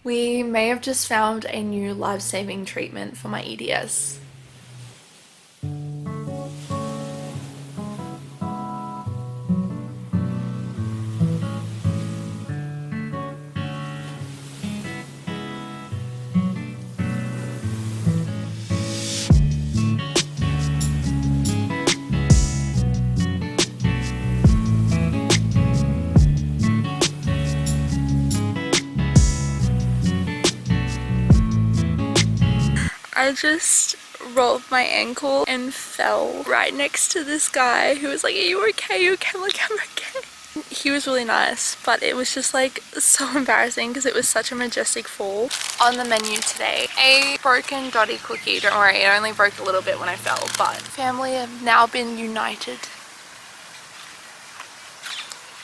We may have just found a new life-saving treatment for my EDS. I just rolled my ankle and fell right next to this guy who was like, "Are you okay? Are you okay?" I'm like, "I'm okay." He was really nice, but it was just like so embarrassing because it was such a majestic fall. On the menu today, a broken dotty cookie. Don't worry, it only broke a little bit when I fell, but family have now been united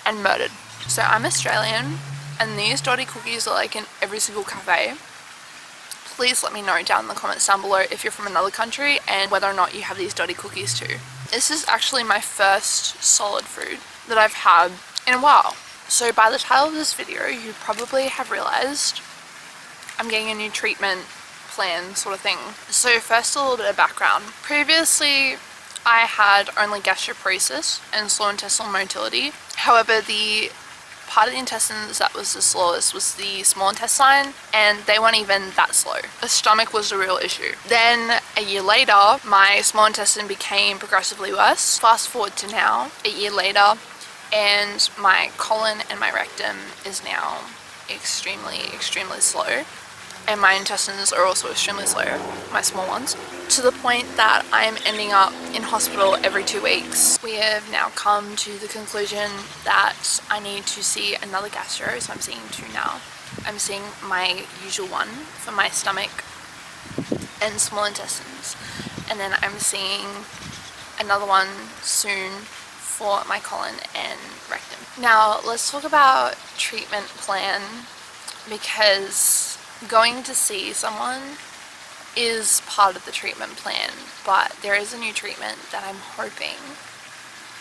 and murdered. So I'm Australian and these dotty cookies are like in every single cafe. Please let me know down in the comments down below if you're from another country and whether or not you have these dotty cookies too. This is actually my first solid food that I've had in a while. So by the title of this video, you probably have realized I'm getting a new treatment plan sort of thing. So first, a little bit of background. Previously, I had only gastroparesis and slow intestinal motility. However, the part of the intestines that was the slowest was the small intestine, and they weren't even that slow. The stomach was the real issue. Then a year later, my small intestine became progressively worse. Fast forward to now, a year later, and my colon and my rectum is now extremely slow. And my intestines are also extremely slow, my small ones, to the point that I'm ending up in hospital every 2 weeks. We have now come to the conclusion that I need to see another gastro, so I'm seeing 2 now. I'm seeing my usual one for my stomach and small intestines, and then I'm seeing another one soon for my colon and rectum. Now let's talk about treatment plan, because going to see someone is part of the treatment plan, but there is a new treatment that I'm hoping,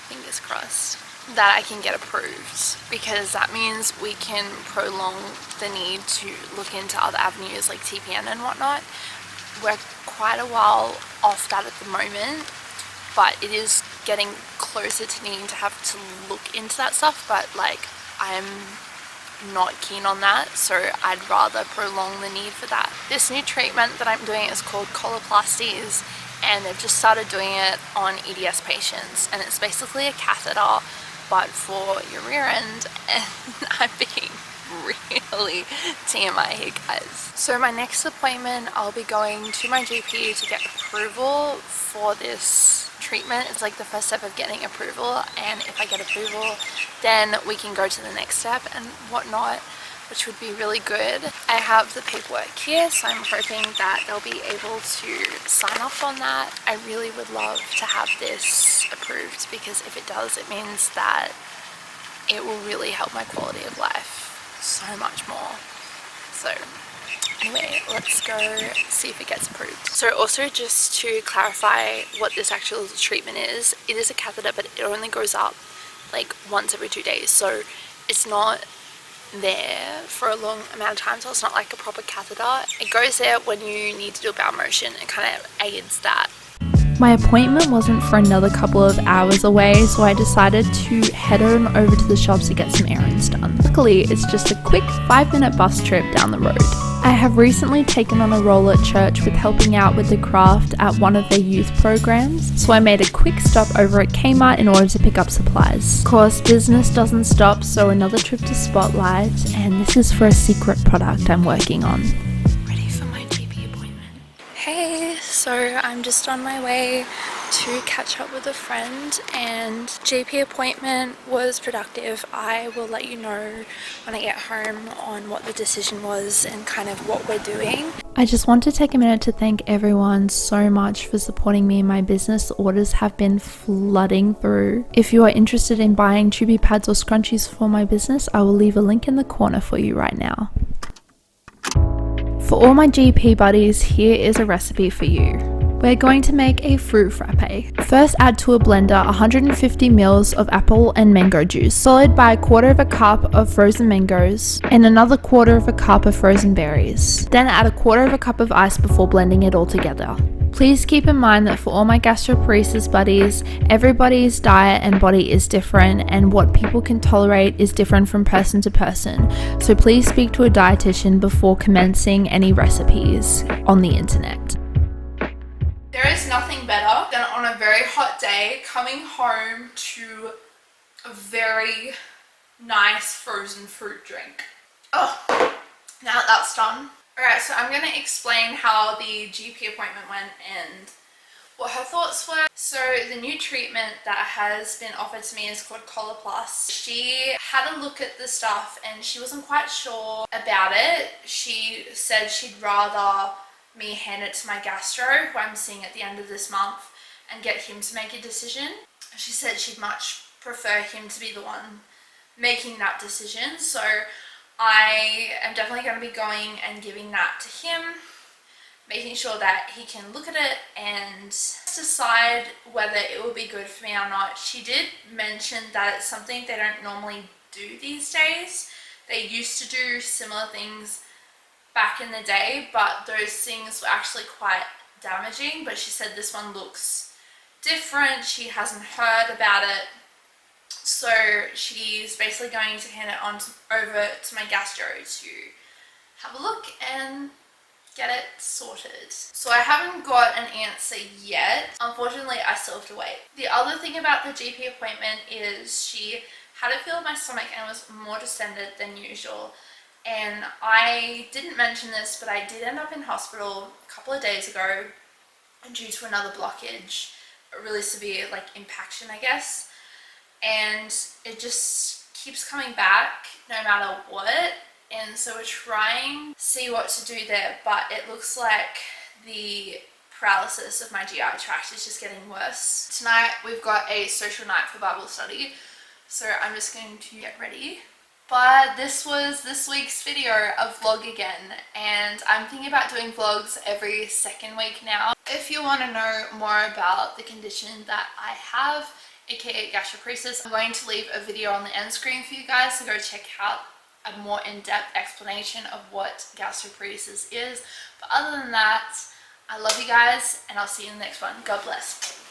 fingers crossed, that I can get approved, because that means we can prolong the need to look into other avenues like TPN and whatnot. We're quite a while off that at the moment, but it is getting closer to needing to have to look into that stuff, but like I'm not keen on that, so I'd rather prolong the need for that. This new treatment that I'm doing is called Coloplast, and they've just started doing it on EDS patients, and it's basically a catheter but for your rear end, and I'm being really TMI here, guys. So my next appointment, I'll be going to my GP to get approval for this treatment. It's like the first step of getting approval, and if I get approval, then we can go to the next step and whatnot, which would be really good. I have the paperwork here, so I'm hoping that they'll be able to sign off on that. I really would love to have this approved, because if it does, it means that it will really help my quality of life so much more. So anyway, let's go see if it gets approved. So also, just to clarify what this actual treatment is, it is a catheter, but it only goes up like once every 2 days, so it's not there for a long amount of time, so it's not like a proper catheter. It goes there when you need to do a bowel motion and kind of aids that. My appointment wasn't for another couple of hours away, so I decided to head on over to the shops to get some errands done. Luckily, it's just a quick 5-minute bus trip down the road. I have recently taken on a role at church with helping out with the craft at one of their youth programs, so I made a quick stop over at Kmart in order to pick up supplies. Of course, business doesn't stop, so another trip to Spotlight, and this is for a secret product I'm working on. Hey, so I'm just on my way to catch up with a friend, and GP appointment was productive. I will let you know when I get home on what the decision was and kind of what we're doing. I just want to take a minute to thank everyone so much for supporting me in my business. Orders have been flooding through. If you are interested in buying tubey pads or scrunchies for my business, I will leave a link in the corner for you right now. For all my GP buddies, here is a recipe for you. We're going to make a fruit frappe. First, add to a blender 150 ml of apple and mango juice, followed by 1/4 cup of frozen mangoes and another 1/4 cup of frozen berries. Then add 1/4 cup of ice before blending it all together. Please keep in mind that for all my gastroparesis buddies, everybody's diet and body is different, and what people can tolerate is different from person to person. So please speak to a dietitian before commencing any recipes on the internet. There is nothing better than on a very hot day coming home to a very nice frozen fruit drink. Oh, now that that's done. Alright, so I'm going to explain how the GP appointment went and what her thoughts were. So the new treatment that has been offered to me is called Coloplast. She had a look at the stuff and she wasn't quite sure about it. She said she'd rather me hand it to my gastro, who I'm seeing at the end of this month, and get him to make a decision. She said she'd much prefer him to be the one making that decision, so I am definitely going to be going and giving that to him, making sure that he can look at it and decide whether it will be good for me or not. She did mention that it's something they don't normally do these days. They used to do similar things back in the day, but those things were actually quite damaging. But she said this one looks different. She hasn't heard about it, so she's basically going to hand it on over to my gastro to have a look and get it sorted. So I haven't got an answer yet. Unfortunately, I still have to wait. The other thing about the GP appointment is she had a feel of my stomach and was more distended than usual. And I didn't mention this, but I did end up in hospital a couple of days ago due to another blockage, a really severe impaction, I guess. And it just keeps coming back no matter what. And so we're trying to see what to do there, but it looks like the paralysis of my GI tract is just getting worse. Tonight we've got a social night for Bible study, so I'm just going to get ready. But this was this week's video, a vlog again, and I'm thinking about doing vlogs every second week now. If you want to know more about the condition that I have, aka gastroparesis, I'm going to leave a video on the end screen for you guys to go check out a more in-depth explanation of what gastroparesis is. But other than that, I love you guys and I'll see you in the next one. God bless.